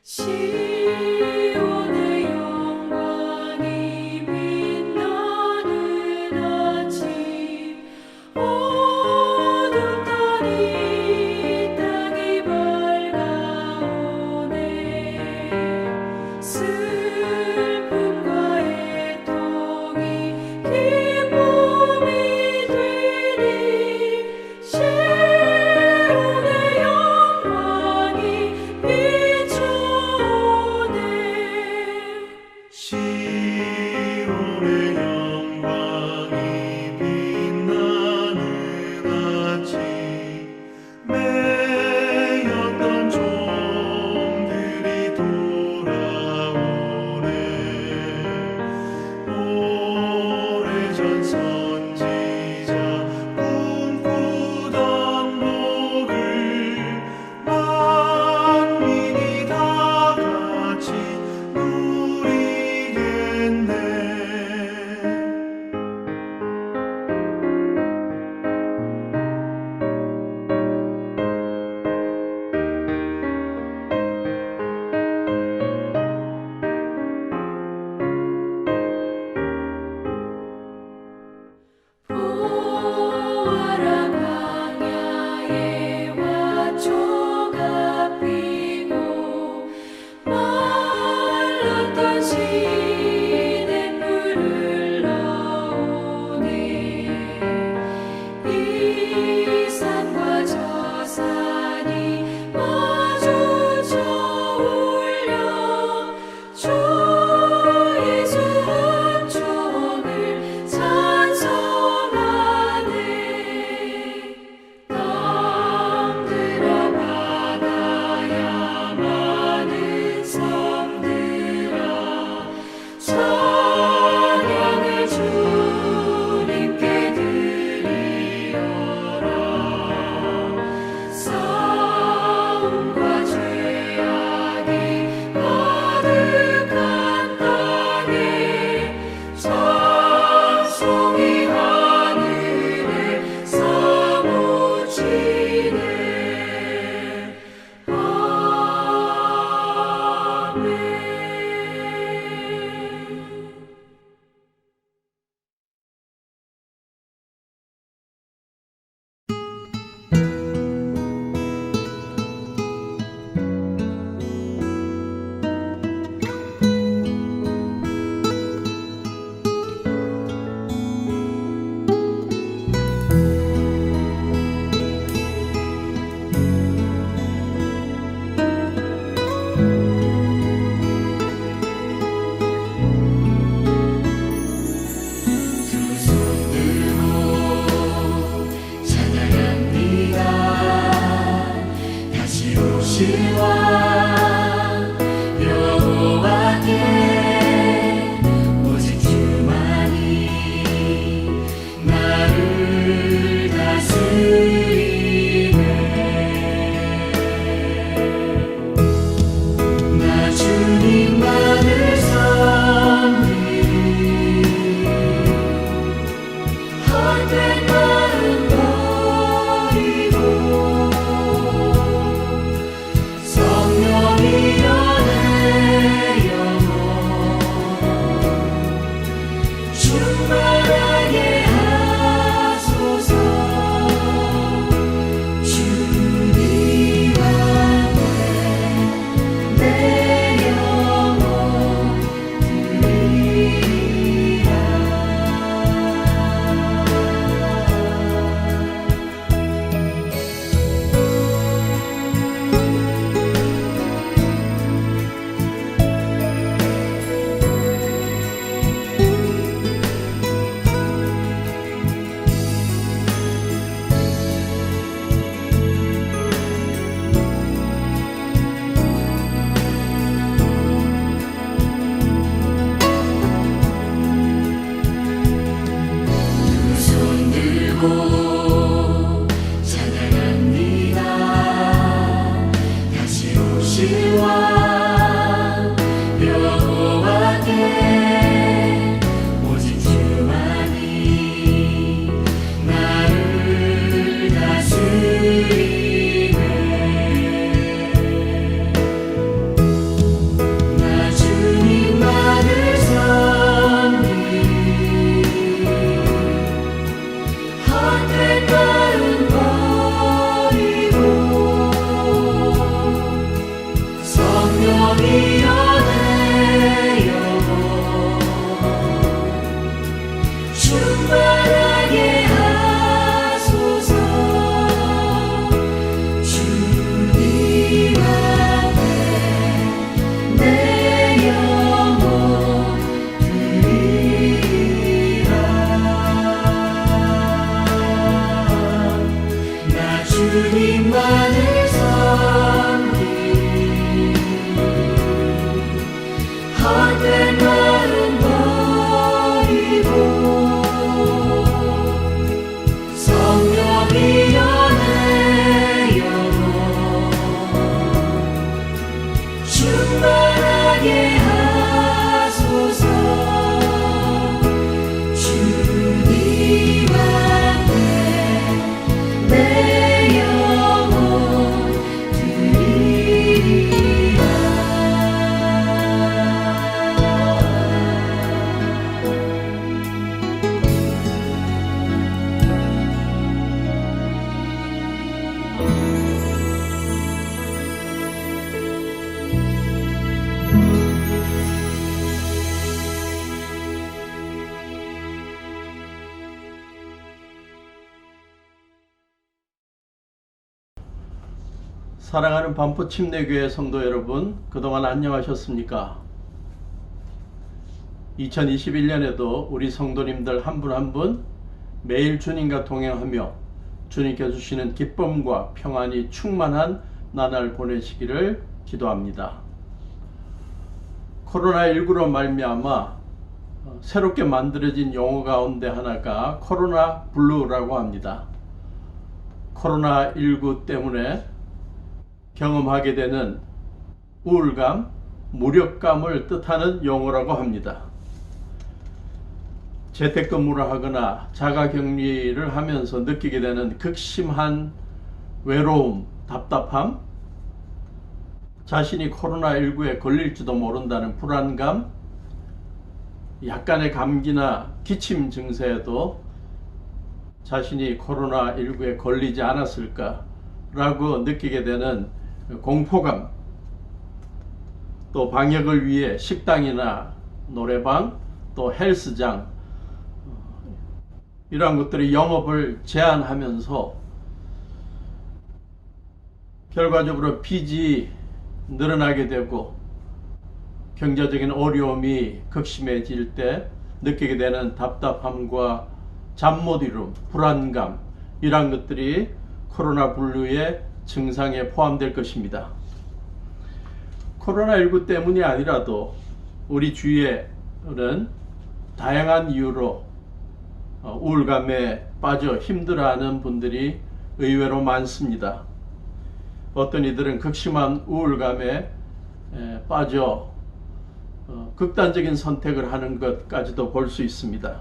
시온의 영광이 빛나는 아침 어둠 떠니 땅이 밝아오네 슬픔과 애통이 기쁨이 되니 시온의 영광이 비춰오네 시온의 영광이 빛나는 아침 매였던 종들이 돌아오네 오래전 선지자 꿈꾸던 복을 만민이 다 같이 누리겠네. 보아라 광야에 화초가 피고 말랐던 시냇물을 흘러오네 이 산과 저 산이 마주쳐 울려 주 예수 은총을 찬송하네 땅들아 바다야 많은 섬들아 찬양을 주님께 드리어라 싸움과 죄악이 가득한 땅에 찬송이 하늘에 사무치네 아멘. 두 손 들고 찬양합니다 다시 오실 왕 여호와께 오직 주만이 나를 다스리네 나 주님만을 섬기리 헛된 마음 버리고 성령이여 내 영혼 충만하게 하소서 주님 앞에 내 영혼 드리라 두 손 들고 찬양합니다 다시 오실 왕 여호와께 오직 주만이 나를 다스리네 사랑하는 반포 침례교회 성도 여러분, 그동안 안녕하셨습니까? 2021년에도 우리 성도님들 한 분 한 분 매일 주님과 동행하며 주님께 주시는 기쁨과 평안이 충만한 나날 보내시기를 기도합니다. 코로나19로 말미암아 새롭게 만들어진 용어 가운데 하나가 코로나 블루라고 합니다. 코로나19 때문에 경험하게 되는 우울감, 무력감을 뜻하는 용어라고 합니다. 재택근무를 하거나 자가격리를 하면서 느끼게 되는 극심한 외로움, 답답함, 자신이 코로나19에 걸릴지도 모른다는 불안감, 약간의 감기나 기침 증세에도 자신이 코로나19에 걸리지 않았을까라고 느끼게 되는 공포감, 또 방역을 위해 식당이나 노래방, 또 헬스장 이러한 것들이 영업을 제한하면서 결과적으로 빚이 늘어나게 되고 경제적인 어려움이 극심해질 때 느끼게 되는 답답함과 잠 못 이룸, 불안감 이러한 것들이 코로나 블루의 증상에 포함될 것입니다. 코로나19 때문이 아니라도 우리 주위에는 다양한 이유로 우울감에 빠져 힘들어하는 분들이 의외로 많습니다. 어떤 이들은 극심한 우울감에 빠져 극단적인 선택을 하는 것까지도 볼 수 있습니다.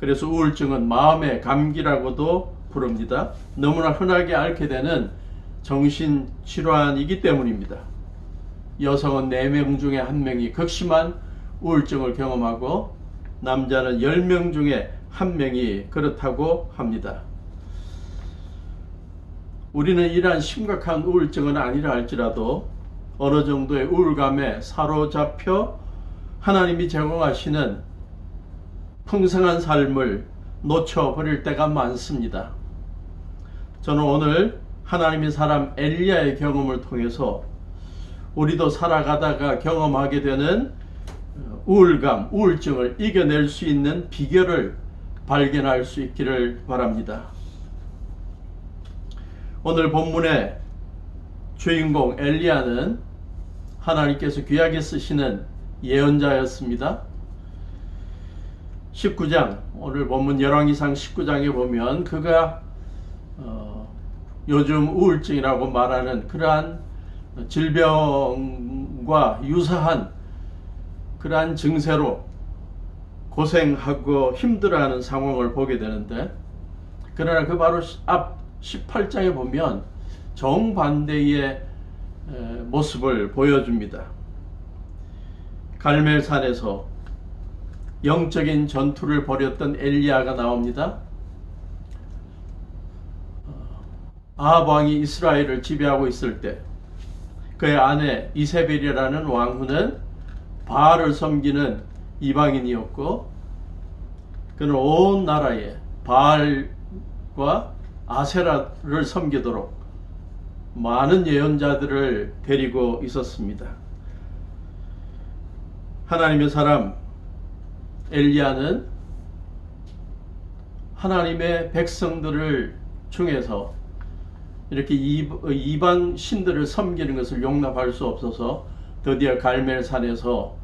그래서 우울증은 마음의 감기라고도 부릅니다. 너무나 흔하게 앓게 되는 정신질환이기 때문입니다. 여성은 4명 중에 1명이 극심한 우울증을 경험하고 남자는 10명 중에 1명이 그렇다고 합니다. 우리는 이러한 심각한 우울증은 아니라 할지라도 어느 정도의 우울감에 사로잡혀 하나님이 제공하시는 풍성한 삶을 놓쳐버릴 때가 많습니다. 저는 오늘 하나님의 사람 엘리야의 경험을 통해서 우리도 살아가다가 경험하게 되는 우울감, 우울증을 이겨낼 수 있는 비결을 발견할 수 있기를 바랍니다. 오늘 본문의 주인공 엘리야는 하나님께서 귀하게 쓰시는 예언자였습니다. 19장, 오늘 본문 열왕기상 19장에 보면 그가 요즘 우울증이라고 말하는 그러한 질병과 유사한 그러한 증세로 고생하고 힘들어하는 상황을 보게 되는데, 그러나 그 바로 앞 18장에 보면 정반대의 모습을 보여줍니다. 갈멜산에서 영적인 전투를 벌였던 엘리야가 나옵니다. 아합 왕이 이스라엘을 지배하고 있을 때 그의 아내 이세벨이라는 왕후는 바알을 섬기는 이방인이었고, 그는 온 나라에 바알과 아세라를 섬기도록 많은 예언자들을 데리고 있었습니다. 하나님의 사람 엘리야는 하나님의 백성들을 중에서 이렇게 이방 신들을 섬기는 것을 용납할 수 없어서 드디어 갈멜산에서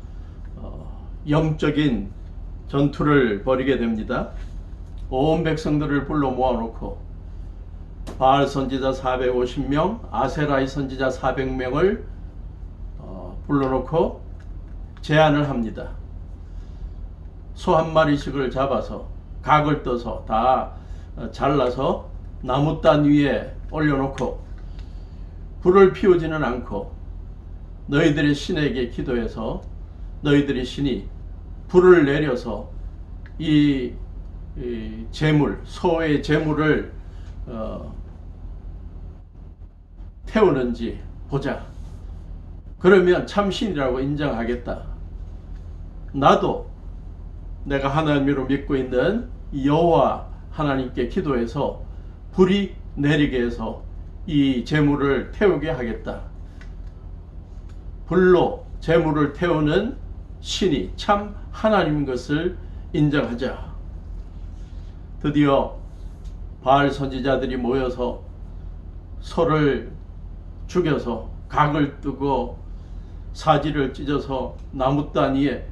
영적인 전투를 벌이게 됩니다. 온 백성들을 불러 모아놓고 바알 선지자 450명, 아세라의 선지자 400명을 불러놓고 제안을 합니다. 소 한 마리씩을 잡아서 각을 떠서 다 잘라서 나무단 위에 올려놓고 불을 피우지는 않고 너희들의 신에게 기도해서 너희들의 신이 불을 내려서 이 제물, 소의 제물을 태우는지 보자. 그러면 참신이라고 인정하겠다. 나도 내가 하나님으로 믿고 있는 여호와 하나님께 기도해서 불이 내리게 해서 이 재물을 태우게 하겠다. 불로 재물을 태우는 신이 참 하나님인 것을 인정하자. 드디어 바알 선지자들이 모여서 소를 죽여서 각을 뜨고 사지를 찢어서 나무 단위에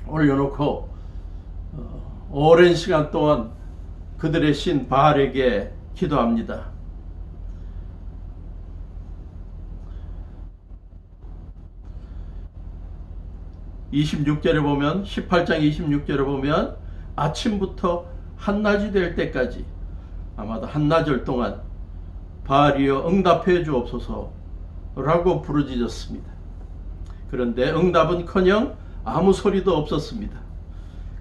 올려놓고 오랜 시간 동안 그들의 신 바알에게 기도합니다. (26절에) 보면 18장 26절에 보면 아침부터 한낮이 될 때까지 아마도 한나절 동안 바알이여 응답해 주옵소서 라고 부르짖었습니다. 그런데 응답은커녕 아무 소리도 없었습니다.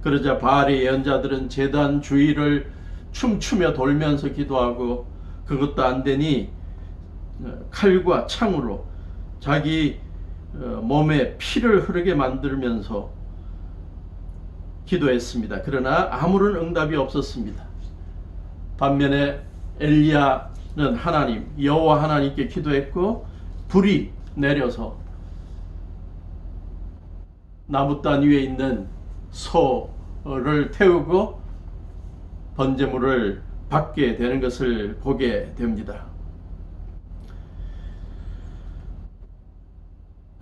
그러자 바알의 예언자들은 제단 주위를 춤추며 돌면서 기도하고 그것도 안 되니 칼과 창으로 자기 몸에 피를 흐르게 만들면서 기도했습니다. 그러나 아무런 응답이 없었습니다. 반면에 엘리야는 하나님 여호와 하나님께 기도했고 불이 내려서 나무단 위에 있는 소를 태우고 번제물을 받게 되는 것을 보게 됩니다.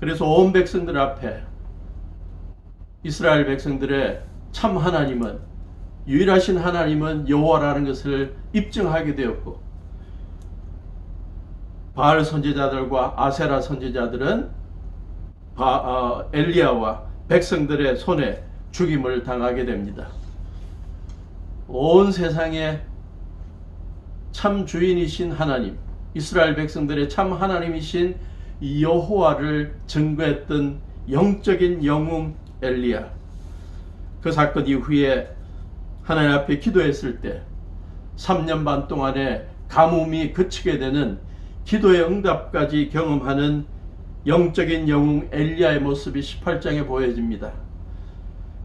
그래서 온 백성들 앞에 이스라엘 백성들의 참 하나님은, 유일하신 하나님은 여호와라는 것을 입증하게 되었고, 바알 선지자들과 아세라 선지자들은 엘리야와 백성들의 손에 죽임을 당하게 됩니다. 온 세상에 참 주인이신 하나님, 이스라엘 백성들의 참 하나님이신 여호와를 증거했던 영적인 영웅 엘리야, 그 사건 이후에 하나님 앞에 기도했을 때 3년 반 동안의 가뭄이 그치게 되는 기도의 응답까지 경험하는 영적인 영웅 엘리야의 모습이 18장에 보여집니다.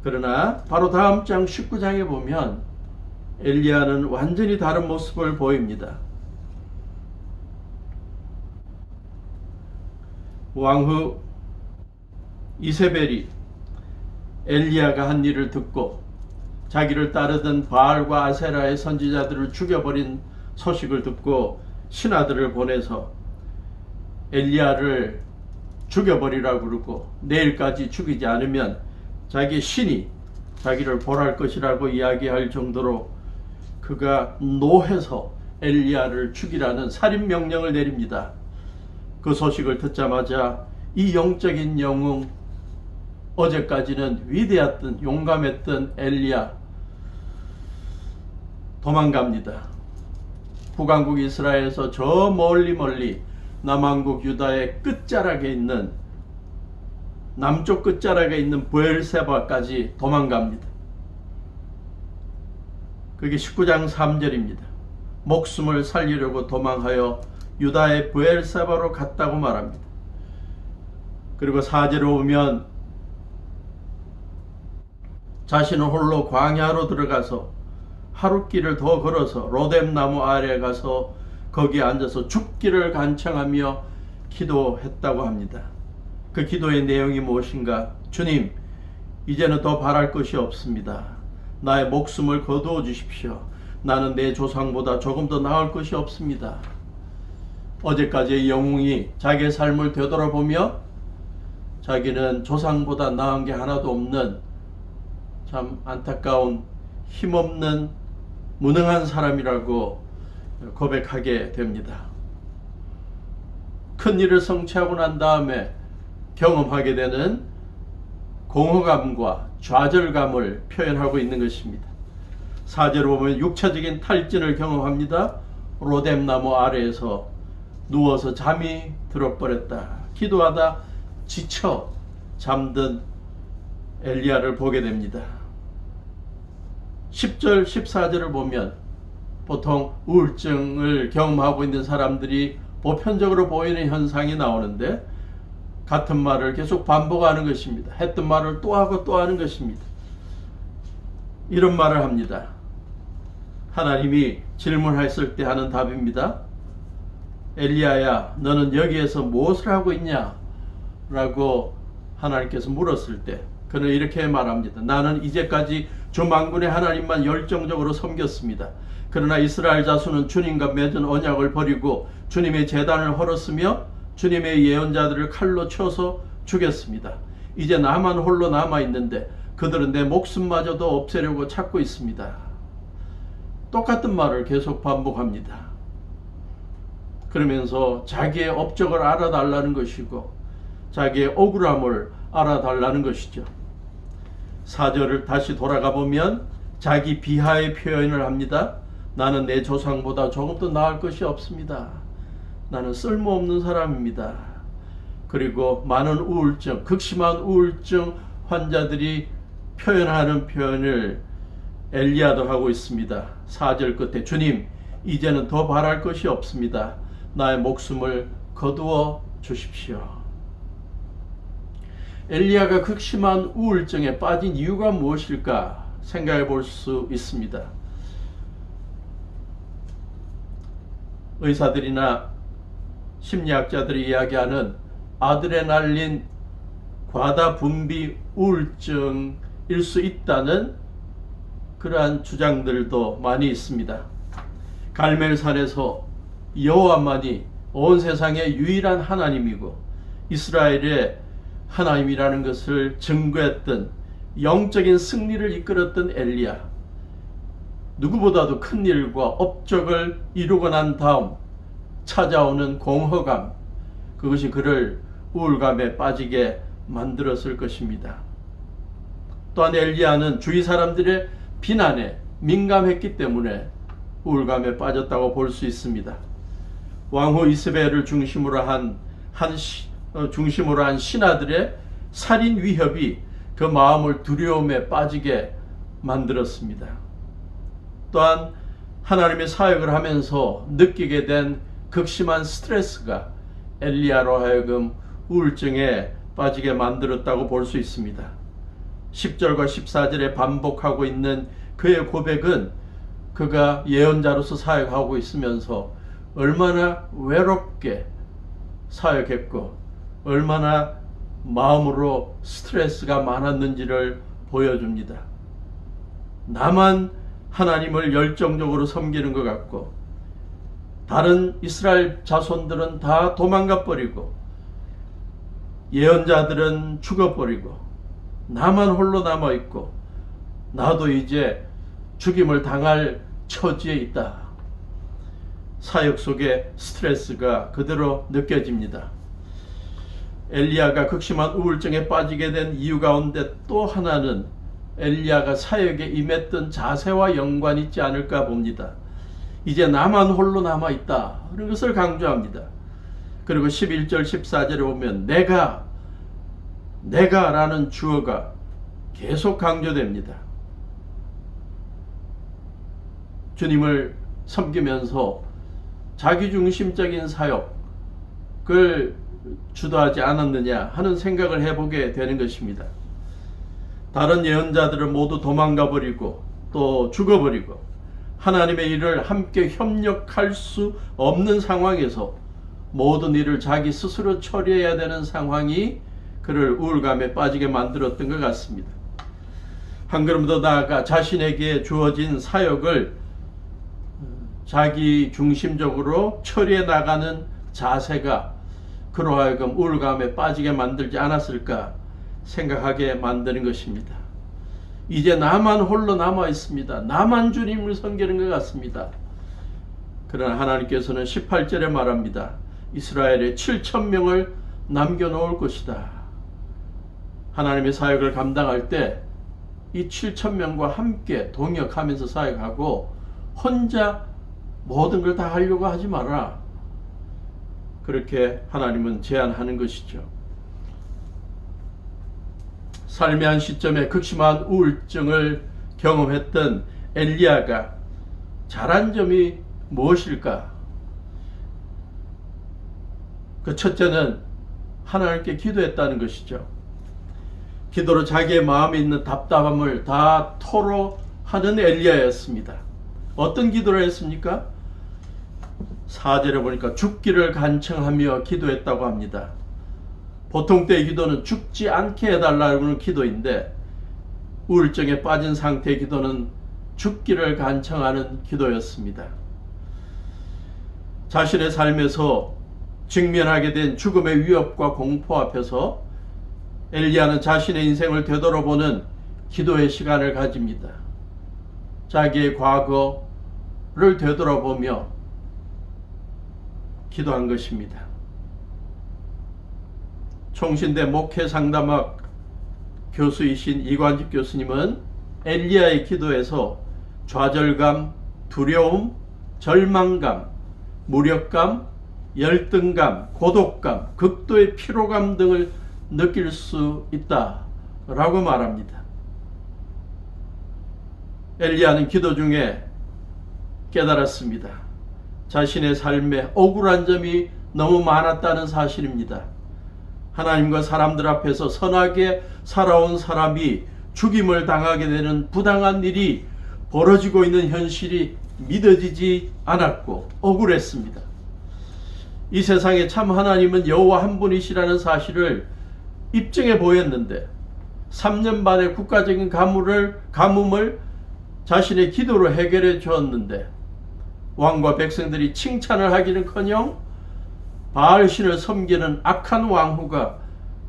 그러나 바로 다음 장 19장에 보면 엘리야는 완전히 다른 모습을 보입니다. 왕후 이세벨이 엘리야가 한 일을 듣고 자기를 따르던 바알과 아세라의 선지자들을 죽여버린 소식을 듣고 신하들을 보내서 엘리야를 죽여버리라고 그러고 내일까지 죽이지 않으면 자기 신이 자기를 벌할 것이라고 이야기할 정도로 그가 노해서 엘리야를 죽이라는 살인 명령을 내립니다. 그 소식을 듣자마자 이 영적인 영웅, 어제까지는 위대했던 용감했던 엘리야 도망갑니다. 북왕국 이스라엘에서 저 멀리 남왕국 유다의 끝자락에 있는, 남쪽 끝자락에 있는 브엘세바까지 도망갑니다. 그게 19장 3절입니다. 목숨을 살리려고 도망하여 유다의 브엘세바로 갔다고 말합니다. 그리고 4절에 오면 자신은 홀로 광야로 들어가서 하룻길을 더 걸어서 로뎀나무 아래에 가서 거기에 앉아서 죽기를 간청하며 기도했다고 합니다. 그 기도의 내용이 무엇인가? 주님, 이제는 더 바랄 것이 없습니다. 나의 목숨을 거두어 주십시오. 나는 내 조상보다 조금 더 나을 것이 없습니다. 어제까지의 영웅이 자기의 삶을 되돌아보며 자기는 조상보다 나은 게 하나도 없는 참 안타까운 힘없는 무능한 사람이라고 고백하게 됩니다. 큰 일을 성취하고 난 다음에 경험하게 되는 공허감과 좌절감을 표현하고 있는 것입니다. 4절을 보면 육체적인 탈진을 경험합니다. 로뎀나무 아래에서 누워서 잠이 들어버렸다. 기도하다 지쳐 잠든 엘리야를 보게 됩니다. 10절 14절을 보면 보통 우울증을 경험하고 있는 사람들이 보편적으로 보이는 현상이 나오는데 같은 말을 계속 반복하는 것입니다. 했던 말을 또 하고 또 하는 것입니다. 이런 말을 합니다. 하나님이 질문했을 때 하는 답입니다. 엘리야야, 너는 여기에서 무엇을 하고 있냐? 라고 하나님께서 물었을 때 그는 이렇게 말합니다. 나는 이제까지 주 만군의 하나님만 열정적으로 섬겼습니다. 그러나 이스라엘 자손은 주님과 맺은 언약을 버리고 주님의 제단을 헐었으며 주님의 예언자들을 칼로 쳐서 죽였습니다. 이제 나만 홀로 남아있는데 그들은 내 목숨마저도 없애려고 찾고 있습니다. 똑같은 말을 계속 반복합니다. 그러면서 자기의 업적을 알아달라는 것이고 자기의 억울함을 알아달라는 것이죠. 4절을 다시 돌아가 보면 자기 비하의 표현을 합니다. 나는 내 조상보다 조금도 나을 것이 없습니다. 나는 쓸모없는 사람입니다. 그리고 많은 우울증, 극심한 우울증 환자들이 표현하는 표현을 엘리야도 하고 있습니다. 4절 끝에 주님, 이제는 더 바랄 것이 없습니다. 나의 목숨을 거두어 주십시오. 엘리야가 극심한 우울증에 빠진 이유가 무엇일까 생각해 볼 수 있습니다. 의사들이나 심리학자들이 이야기하는 아드레날린 과다 분비 우울증일 수 있다는 그러한 주장들도 많이 있습니다. 갈멜산에서 여호와만이 온 세상의 유일한 하나님이고 이스라엘의 하나님이라는 것을 증거했던 영적인 승리를 이끌었던 엘리야, 누구보다도 큰 일과 업적을 이루고 난 다음 찾아오는 공허감, 그것이 그를 우울감에 빠지게 만들었을 것입니다. 또한 엘리야는 주위 사람들의 비난에 민감했기 때문에 우울감에 빠졌다고 볼 수 있습니다. 왕후 이스벨을 중심으로 한 신하들의 살인 위협이 그 마음을 두려움에 빠지게 만들었습니다. 또한 하나님의 사역을 하면서 느끼게 된 극심한 스트레스가 엘리야로 하여금 우울증에 빠지게 만들었다고 볼 수 있습니다. 10절과 14절에 반복하고 있는 그의 고백은 그가 예언자로서 사역하고 있으면서 얼마나 외롭게 사역했고 얼마나 마음으로 스트레스가 많았는지를 보여줍니다. 나만 하나님을 열정적으로 섬기는 것 같고 다른 이스라엘 자손들은 다 도망가 버리고 예언자들은 죽어버리고 나만 홀로 남아있고 나도 이제 죽임을 당할 처지에 있다. 사역 속에 스트레스가 그대로 느껴집니다. 엘리야가 극심한 우울증에 빠지게 된 이유 가운데 또 하나는 엘리야가 사역에 임했던 자세와 연관이 있지 않을까 봅니다. 이제 나만 홀로 남아있다 그런 것을 강조합니다. 그리고 11절 14절에 보면 내가 라는 주어가 계속 강조됩니다. 주님을 섬기면서 자기중심적인 사역을 주도하지 않았느냐 하는 생각을 해보게 되는 것입니다. 다른 예언자들은 모두 도망가 버리고 또 죽어버리고 하나님의 일을 함께 협력할 수 없는 상황에서 모든 일을 자기 스스로 처리해야 되는 상황이 그를 우울감에 빠지게 만들었던 것 같습니다. 한 걸음 더 나아가 자신에게 주어진 사역을 자기 중심적으로 처리해 나가는 자세가 그로 하여금 우울감에 빠지게 만들지 않았을까 생각하게 만드는 것입니다. 이제 나만 홀로 남아 있습니다. 나만 주님을 섬기는 것 같습니다. 그러나 하나님께서는 18절에 말합니다. 이스라엘에 7,000명을 남겨놓을 것이다. 하나님의 사역을 감당할 때 이 7,000명과 함께 동역하면서 사역하고 혼자 모든 걸 다 하려고 하지 마라. 그렇게 하나님은 제안하는 것이죠. 삶의 한 시점에 극심한 우울증을 경험했던 엘리야가 잘한 점이 무엇일까? 그 첫째는 하나님께 기도했다는 것이죠. 기도로 자기의 마음에 있는 답답함을 다 토로하는 엘리야였습니다. 어떤 기도를 했습니까? 4절에 보니까 죽기를 간청하며 기도했다고 합니다. 보통 때의 기도는 죽지 않게 해달라는 기도인데 우울증에 빠진 상태의 기도는 죽기를 간청하는 기도였습니다. 자신의 삶에서 직면하게 된 죽음의 위협과 공포 앞에서 엘리야는 자신의 인생을 되돌아보는 기도의 시간을 가집니다. 자기의 과거를 되돌아보며 기도한 것입니다. 총신대 목회상담학 교수이신 이관직 교수님은 엘리야의 기도에서 좌절감, 두려움, 절망감, 무력감, 열등감, 고독감, 극도의 피로감 등을 느낄 수 있다라고 말합니다. 엘리야는 기도 중에 깨달았습니다. 자신의 삶에 억울한 점이 너무 많았다는 사실입니다. 하나님과 사람들 앞에서 선하게 살아온 사람이 죽임을 당하게 되는 부당한 일이 벌어지고 있는 현실이 믿어지지 않았고 억울했습니다. 이 세상에 참 하나님은 여호와 한 분이시라는 사실을 입증해 보였는데 3년 반의 국가적인 가뭄을 자신의 기도로 해결해 주었는데 왕과 백성들이 칭찬을 하기는커녕 바알신을 섬기는 악한 왕후가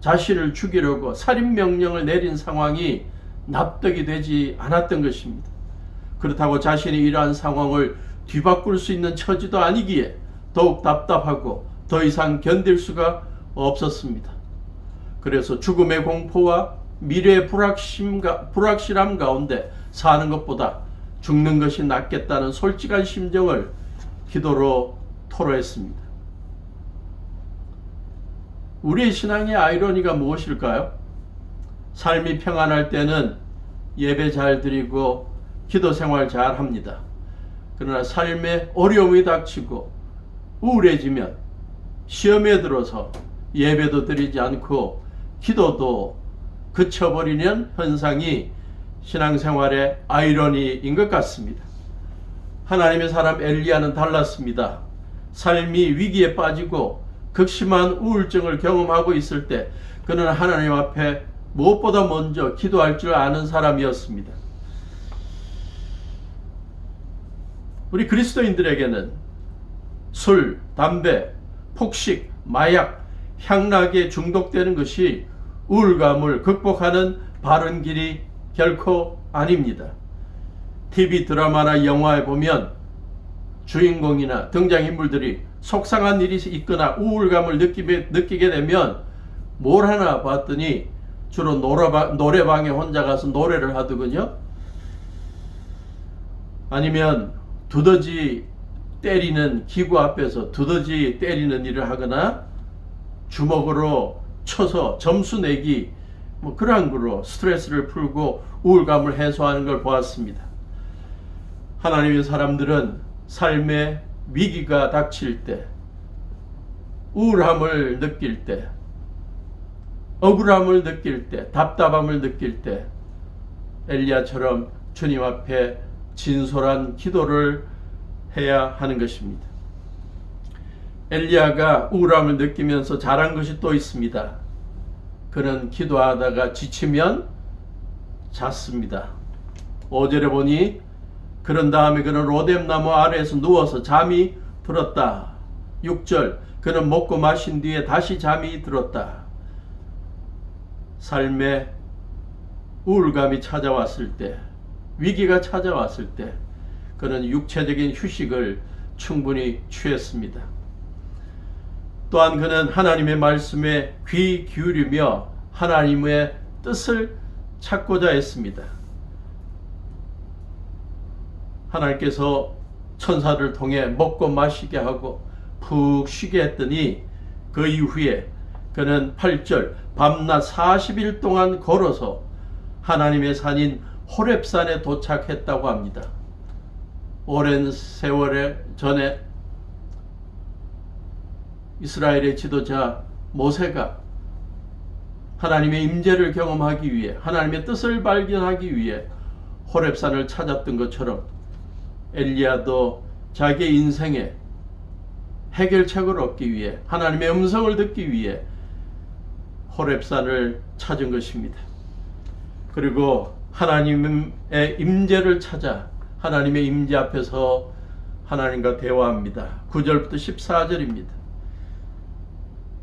자신을 죽이려고 살인명령을 내린 상황이 납득이 되지 않았던 것입니다. 그렇다고 자신이 이러한 상황을 뒤바꿀 수 있는 처지도 아니기에 더욱 답답하고 더 이상 견딜 수가 없었습니다. 그래서 죽음의 공포와 미래의 불확실함 가운데 사는 것보다 죽는 것이 낫겠다는 솔직한 심정을 기도로 토로했습니다. 우리의 신앙의 아이러니가 무엇일까요? 삶이 평안할 때는 예배 잘 드리고 기도 생활 잘 합니다. 그러나 삶에 어려움이 닥치고 우울해지면 시험에 들어서 예배도 드리지 않고 기도도 그쳐버리는 현상이 신앙생활의 아이러니인 것 같습니다. 하나님의 사람 엘리야는 달랐습니다. 삶이 위기에 빠지고 극심한 우울증을 경험하고 있을 때 그는 하나님 앞에 무엇보다 먼저 기도할 줄 아는 사람이었습니다. 우리 그리스도인들에게는 술, 담배, 폭식, 마약, 향락에 중독되는 것이 우울감을 극복하는 바른 길이 결코 아닙니다. TV 드라마나 영화에 보면 주인공이나 등장인물들이 속상한 일이 있거나 우울감을 느끼게 되면 뭘 하나 봤더니 주로 노래방에 혼자 가서 노래를 하더군요. 아니면 두더지 때리는 기구 앞에서 두더지 때리는 일을 하거나 주먹으로 쳐서 점수 내기 그러한 거로 스트레스를 풀고 우울감을 해소하는 걸 보았습니다. 하나님의 사람들은 삶의 위기가 닥칠 때, 우울함을 느낄 때, 억울함을 느낄 때, 답답함을 느낄 때 엘리야처럼 주님 앞에 진솔한 기도를 해야 하는 것입니다. 엘리야가 우울함을 느끼면서 잘한 것이 또 있습니다. 그는 기도하다가 지치면 잤습니다. 5절에 보니 그런 다음에 그는 로뎀나무 아래에서 누워서 잠이 들었다. 6절 그는 먹고 마신 뒤에 다시 잠이 들었다. 삶에 우울감이 찾아왔을 때, 위기가 찾아왔을 때 그는 육체적인 휴식을 충분히 취했습니다. 또한 그는 하나님의 말씀에 귀 기울이며 하나님의 뜻을 찾고자 했습니다. 하나님께서 천사를 통해 먹고 마시게 하고 푹 쉬게 했더니 그 이후에 그는 8절 밤낮 40일 동안 걸어서 하나님의 산인 호렙산에 도착했다고 합니다. 오랜 세월 전에 이스라엘의 지도자 모세가 하나님의 임재를 경험하기 위해 하나님의 뜻을 발견하기 위해 호렙산을 찾았던 것처럼 엘리야도 자기의 인생에 해결책을 얻기 위해, 하나님의 음성을 듣기 위해 호렙산을 찾은 것입니다. 그리고 하나님의 임재를 찾아 하나님의 임재 앞에서 하나님과 대화합니다. 9절부터 14절입니다.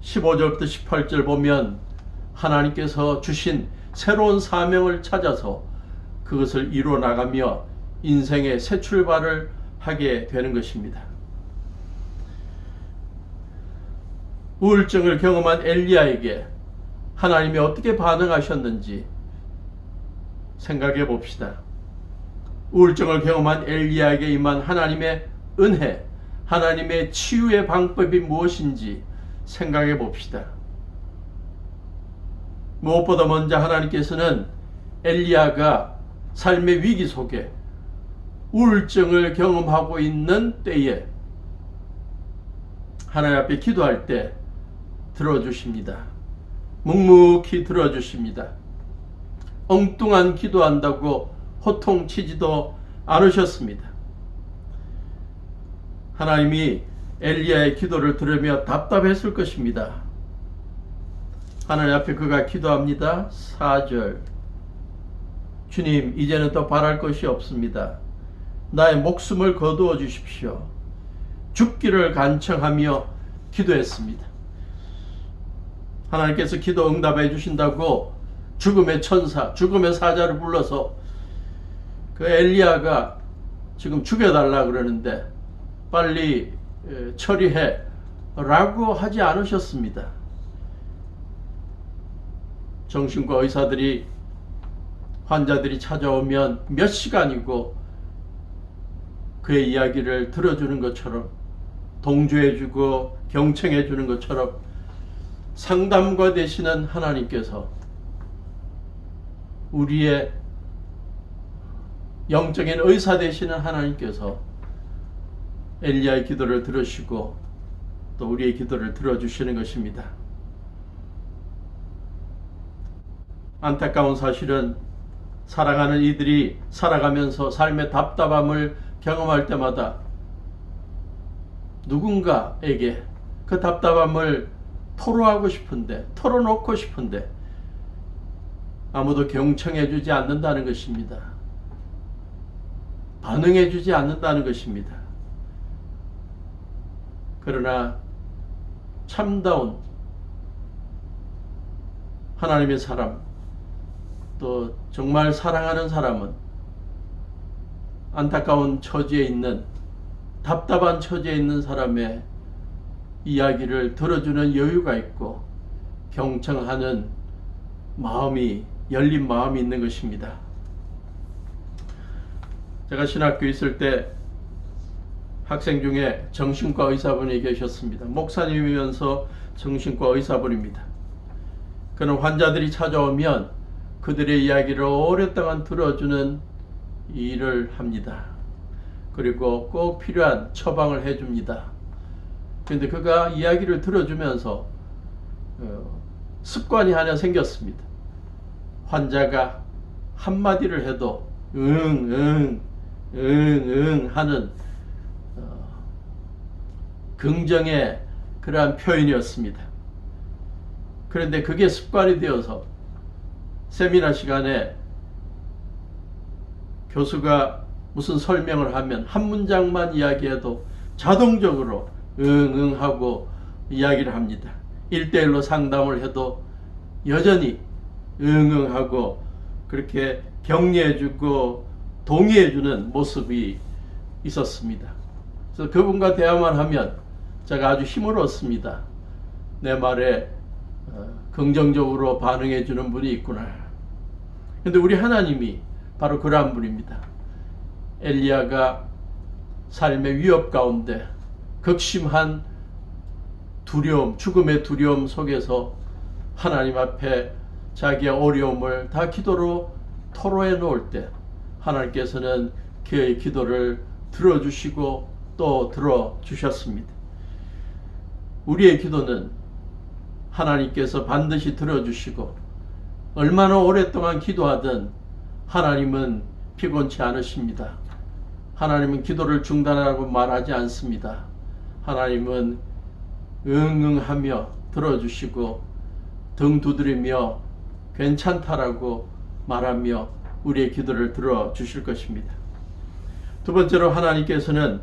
15절부터 18절 보면 하나님께서 주신 새로운 사명을 찾아서 그것을 이루어 나가며 인생의 새 출발을 하게 되는 것입니다. 우울증을 경험한 엘리야에게 하나님이 어떻게 반응하셨는지 생각해 봅시다. 우울증을 경험한 엘리야에게 임한 하나님의 은혜, 하나님의 치유의 방법이 무엇인지 생각해 봅시다. 무엇보다 먼저 하나님께서는 엘리야가 삶의 위기 속에 우울증을 경험하고 있는 때에 하나님 앞에 기도할 때 들어주십니다. 묵묵히 들어주십니다. 엉뚱한 기도한다고 호통치지도 않으셨습니다. 하나님이 엘리야의 기도를 들으며 답답했을 것입니다. 하나님 앞에 그가 기도합니다. 4절, 주님, 이제는 더 바랄 것이 없습니다. 나의 목숨을 거두어 주십시오. 죽기를 간청하며 기도했습니다. 하나님께서 기도 응답해 주신다고 죽음의 천사, 죽음의 사자를 불러서 그 엘리야가 지금 죽여달라 그러는데 빨리 처리해 라고 하지 않으셨습니다. 정신과 의사들이 환자들이 찾아오면 몇 시간이고 그의 이야기를 들어주는 것처럼, 동조해주고 경청해주는 것처럼 상담가 되시는 하나님께서, 우리의 영적인 의사 되시는 하나님께서 엘리야의 기도를 들으시고 또 우리의 기도를 들어주시는 것입니다. 안타까운 사실은 사랑하는 이들이 살아가면서 삶의 답답함을 경험할 때마다 누군가에게 그 답답함을 토로하고 싶은데, 털어놓고 싶은데 아무도 경청해주지 않는다는 것입니다. 반응해주지 않는다는 것입니다. 그러나 참다운 하나님의 사람, 또 정말 사랑하는 사람은 안타까운 처지에 있는, 답답한 처지에 있는 사람의 이야기를 들어주는 여유가 있고 경청하는 마음이, 열린 마음이 있는 것입니다. 제가 신학교 있을 때 학생 중에 정신과 의사분이 계셨습니다. 목사님이면서 정신과 의사분입니다. 그는 환자들이 찾아오면 그들의 이야기를 오랫동안 들어주는 일을 합니다. 그리고 꼭 필요한 처방을 해줍니다. 그런데 그가 이야기를 들어주면서 습관이 하나 생겼습니다. 환자가 한마디를 해도 응 하는 긍정의 그러한 표현이었습니다. 그런데 그게 습관이 되어서 세미나 시간에 교수가 무슨 설명을 하면 한 문장만 이야기해도 자동적으로 응 하고 이야기를 합니다. 1대1로 상담을 해도 여전히 응 하고 그렇게 격려해주고 동의해주는 모습이 있었습니다. 그래서 그분과 대화만 하면 제가 아주 힘을 얻습니다. 내 말에 긍정적으로 반응해주는 분이 있구나. 그런데 우리 하나님이 바로 그러한 분입니다. 엘리야가 삶의 위협 가운데 극심한 두려움, 죽음의 두려움 속에서 하나님 앞에 자기의 어려움을 다 기도로 토로해 놓을 때 하나님께서는 그의 기도를 들어주시고 또 들어주셨습니다. 우리의 기도는 하나님께서 반드시 들어주시고 얼마나 오랫동안 기도하든 하나님은 피곤치 않으십니다. 하나님은 기도를 중단하라고 말하지 않습니다. 하나님은 응응하며 들어주시고 등 두드리며 괜찮다라고 말하며 우리의 기도를 들어주실 것입니다. 두 번째로 하나님께서는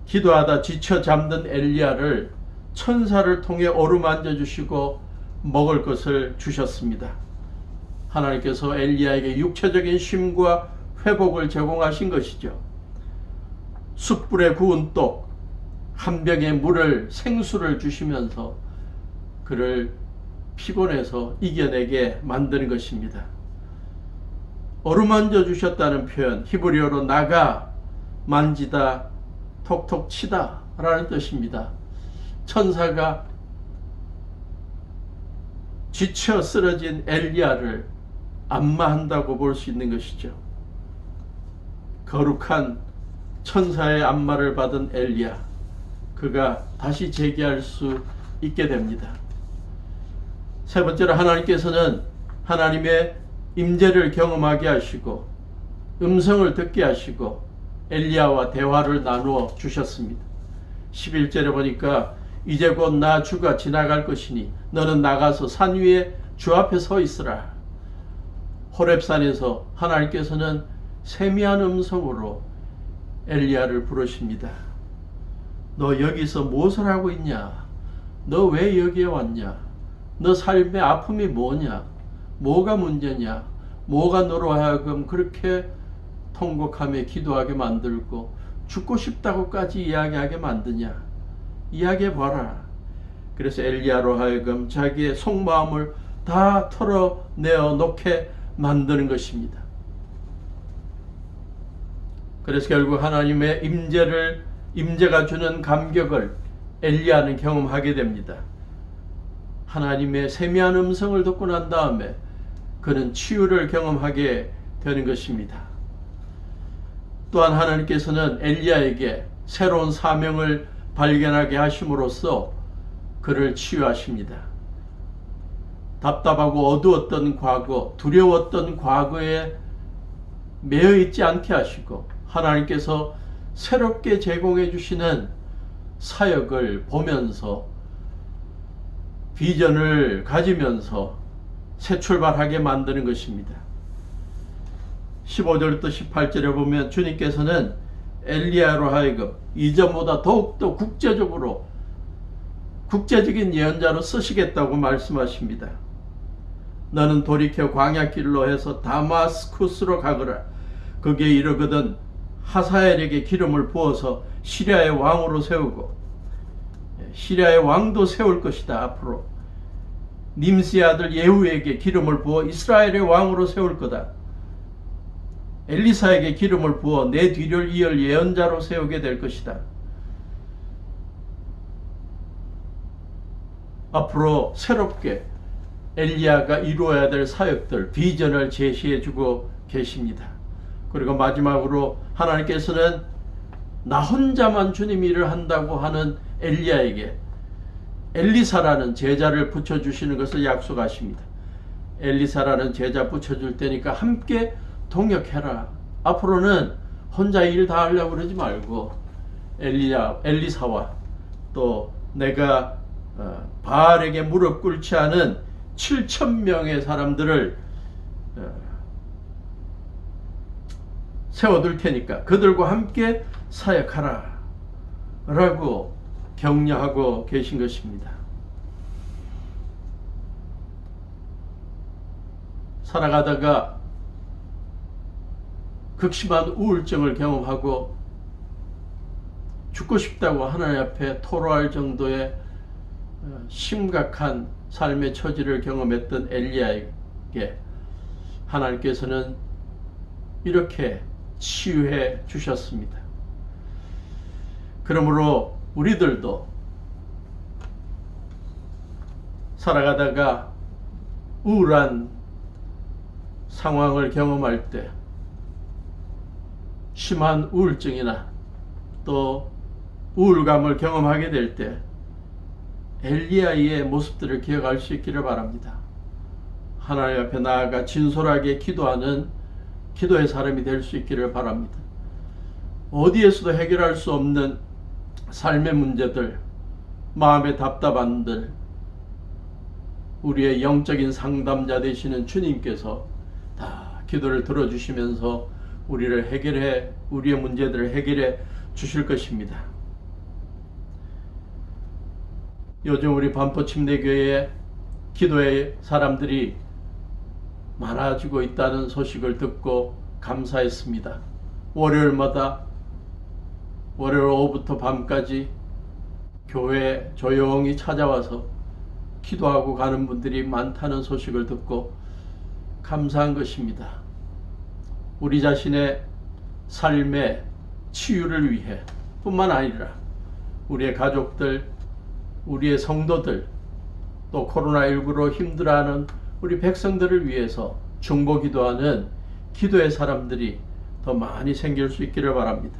기도하다 지쳐 잠든 엘리야를 천사를 통해 어루만져 주시고 먹을 것을 주셨습니다. 하나님께서 엘리야에게 육체적인 쉼과 회복을 제공하신 것이죠. 숯불에 구운 떡, 한 병의 물을, 생수를 주시면서 그를 피곤해서 이겨내게 만드는 것입니다. 어루만져 주셨다는 표현, 히브리어로 나가, 만지다, 톡톡 치다 라는 뜻입니다. 천사가 지쳐 쓰러진 엘리야를 안마한다고 볼 수 있는 것이죠. 거룩한 천사의 안마를 받은 엘리야, 그가 다시 재기할 수 있게 됩니다. 세 번째로 하나님께서는 하나님의 임재를 경험하게 하시고 음성을 듣게 하시고 엘리야와 대화를 나누어 주셨습니다. 11절에 보니까 이제 곧 나 주가 지나갈 것이니 너는 나가서 산 위에 주 앞에 서 있으라. 호렙산에서 하나님께서는 세미한 음성으로 엘리야를 부르십니다. 너 여기서 무엇을 하고 있냐? 너 왜 여기에 왔냐? 너 삶의 아픔이 뭐냐? 뭐가 문제냐? 뭐가 너로 하여금 그렇게 통곡하며 기도하게 만들고 죽고 싶다고까지 이야기하게 만드냐? 이야기해봐라. 그래서 엘리야로 하여금 자기의 속마음을 다 털어내어 놓게 만드는 것입니다. 그래서 결국 하나님의 임재가 주는 감격을 엘리야는 경험하게 됩니다. 하나님의 세미한 음성을 듣고 난 다음에 그는 치유를 경험하게 되는 것입니다. 또한 하나님께서는 엘리야에게 새로운 사명을 발견하게 하심으로써 그를 치유하십니다. 답답하고 어두웠던 과거, 두려웠던 과거에 매여 있지 않게 하시고 하나님께서 새롭게 제공해 주시는 사역을 보면서 비전을 가지면서 새 출발하게 만드는 것입니다. 15절부터 18절에 보면 주님께서는 엘리야로 하여금 이전보다 더욱더 국제적인 예언자로 쓰시겠다고 말씀하십니다. 너는 돌이켜 광야길로 해서 다마스쿠스로 가거라. 거기에 이르거든 하사엘에게 기름을 부어서 시리아의 왕으로 세우고 시리아의 왕도 세울 것이다. 앞으로 님스의 아들 예후에게 기름을 부어 이스라엘의 왕으로 세울 거다. 엘리사에게 기름을 부어 내 뒤를 이을 예언자로 세우게 될 것이다. 앞으로 새롭게 엘리야가 이루어야 될 사역들, 비전을 제시해 주고 계십니다. 그리고 마지막으로 하나님께서는 나 혼자만 주님 일을 한다고 하는 엘리야에게 엘리사라는 제자를 붙여주시는 것을 약속하십니다. 엘리사라는 제자 붙여줄 테니까 함께 동역해라. 앞으로는 혼자 일 다 하려고 그러지 말고 엘리사와 또 내가 바알에게 무릎 꿇지 않은 7,000명의 사람들을 세워둘 테니까 그들과 함께 사역하라 라고 격려하고 계신 것입니다. 살아가다가 극심한 우울증을 경험하고 죽고 싶다고 하나님 앞에 토로할 정도의 심각한 삶의 처지를 경험했던 엘리야에게 하나님께서는 이렇게 치유해 주셨습니다. 그러므로 우리들도 살아가다가 우울한 상황을 경험할 때 심한 우울증이나 또 우울감을 경험하게 될 때 엘리야의 모습들을 기억할 수 있기를 바랍니다. 하나님 앞에 나아가 진솔하게 기도하는 기도의 사람이 될 수 있기를 바랍니다. 어디에서도 해결할 수 없는 삶의 문제들, 마음의 답답함들, 우리의 영적인 상담자 되시는 주님께서 다 기도를 들어주시면서 우리의 문제들을 해결해 주실 것입니다. 요즘 우리 반포침례교회에 기도의 사람들이 많아지고 있다는 소식을 듣고 감사했습니다. 월요일 오후부터 밤까지 교회에 조용히 찾아와서 기도하고 가는 분들이 많다는 소식을 듣고 감사한 것입니다. 우리 자신의 삶의 치유를 위해 뿐만 아니라 우리의 가족들, 우리의 성도들, 또 코로나19로 힘들어하는 우리 백성들을 위해서 중보기도하는 기도의 사람들이 더 많이 생길 수 있기를 바랍니다.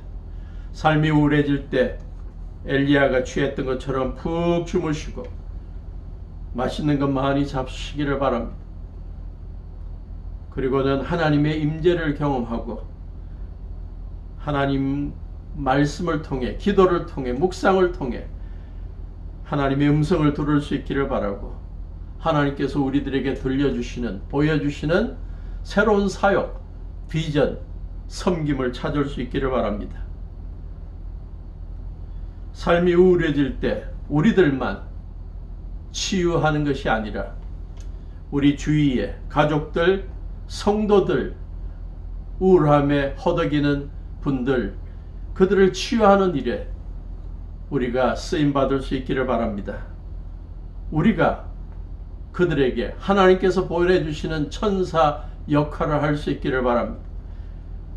삶이 우울해질 때 엘리야가 취했던 것처럼 푹 주무시고 맛있는 것 많이 잡수시기를 바랍니다. 그리고는 하나님의 임재를 경험하고 하나님 말씀을 통해, 기도를 통해, 묵상을 통해 하나님의 음성을 들을 수 있기를 바라고, 하나님께서 우리들에게 들려주시는, 보여주시는 새로운 사역, 비전, 섬김을 찾을 수 있기를 바랍니다. 삶이 우울해질 때 우리들만 치유하는 것이 아니라 우리 주위에 가족들, 성도들, 우울함에 허덕이는 분들, 그들을 치유하는 일에 우리가 쓰임받을 수 있기를 바랍니다. 우리가 그들에게 하나님께서 보내주시는 천사 역할을 할 수 있기를 바랍니다.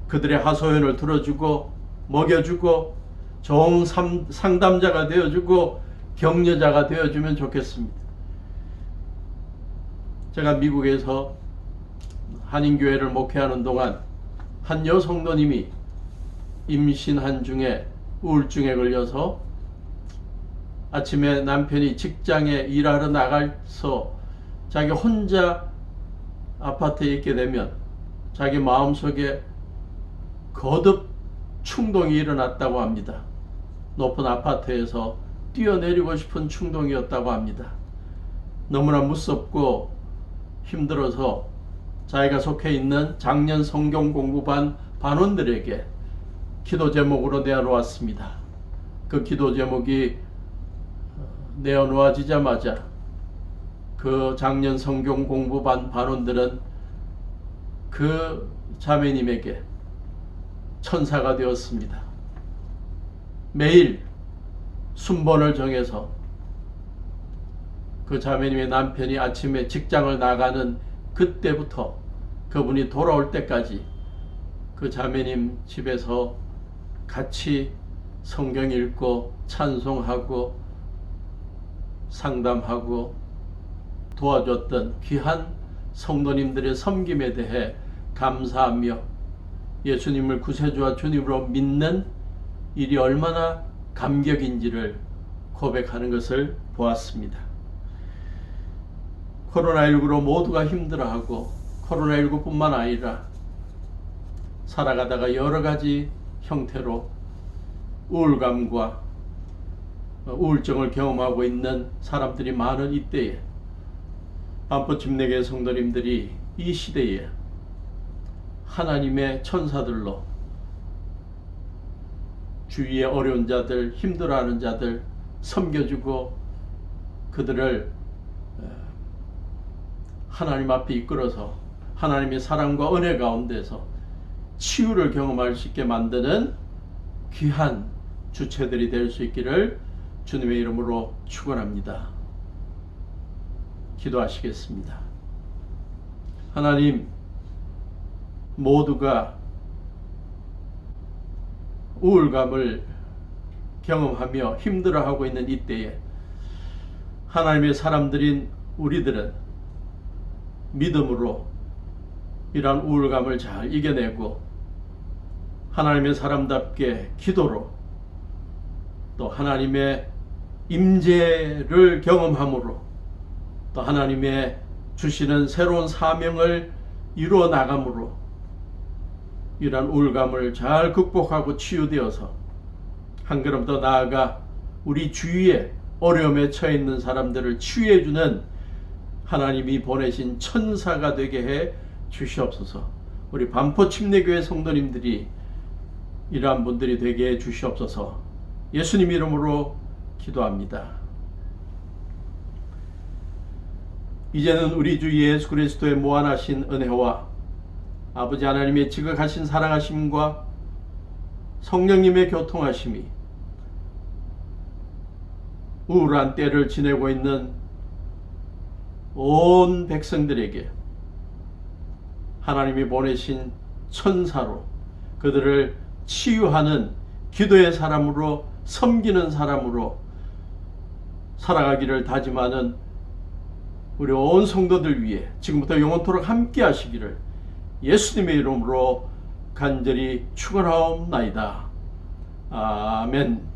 그들의 하소연을 들어주고 먹여주고 좋은 상담자가 되어주고 격려자가 되어주면 좋겠습니다. 제가 미국에서 한인교회를 목회하는 동안 한 여성도님이 임신한 중에 우울증에 걸려서 아침에 남편이 직장에 일하러 나가서 자기 혼자 아파트에 있게 되면 자기 마음속에 거듭 충동이 일어났다고 합니다. 높은 아파트에서 뛰어내리고 싶은 충동이었다고 합니다. 너무나 무섭고 힘들어서 자기가 속해 있는 작년 성경 공부반 반원들에게 기도 제목으로 내어놓았습니다. 그 기도 제목이 내어놓아지자마자 그 작년 성경 공부반 반원들은 그 자매님에게 천사가 되었습니다. 매일 순번을 정해서 그 자매님의 남편이 아침에 직장을 나가는 그때부터 그분이 돌아올 때까지 그 자매님 집에서 같이 성경 읽고 찬송하고 상담하고 도와줬던 귀한 성도님들의 섬김에 대해 감사하며 예수님을 구세주와 주님으로 믿는 일이 얼마나 감격인지를 고백하는 것을 보았습니다. 코로나19로 모두가 힘들어하고 코로나19뿐만 아니라 살아가다가 여러 가지 형태로 우울감과 우울증을 경험하고 있는 사람들이 많은 이때에 반포침례교회 성도님들이 이 시대에 하나님의 천사들로 주위의 어려운 자들, 힘들어하는 자들 섬겨주고 그들을 하나님 앞에 이끌어서 하나님의 사랑과 은혜 가운데서 치유를 경험할 수 있게 만드는 귀한 주체들이 될 수 있기를 주님의 이름으로 축원합니다. 기도하시겠습니다. 하나님, 모두가 우울감을 경험하며 힘들어하고 있는 이때에 하나님의 사람들인 우리들은 믿음으로 이러한 우울감을 잘 이겨내고 하나님의 사람답게 기도로 또 하나님의 임재를 경험함으로 또 하나님의 주시는 새로운 사명을 이루어 나감으로 이러한 우울감을 잘 극복하고 치유되어서 한 걸음 더 나아가 우리 주위에 어려움에 처해 있는 사람들을 치유해 주는 하나님이 보내신 천사가 되게 해 주시옵소서. 우리 반포 침례교회 성도님들이 이러한 분들이 되게 해 주시옵소서. 예수님 이름으로 기도합니다. 이제는 우리 주 예수 그리스도의 무한하신 은혜와 아버지 하나님의 지극하신 사랑하심과 성령님의 교통하심이 우울한 때를 지내고 있는 온 백성들에게 하나님이 보내신 천사로 그들을 치유하는 기도의 사람으로 섬기는 사람으로 살아가기를 다짐하는 우리 온 성도들 위해 지금부터 영원토록 함께 하시기를 예수님의 이름으로 간절히 축원하옵나이다. 아멘.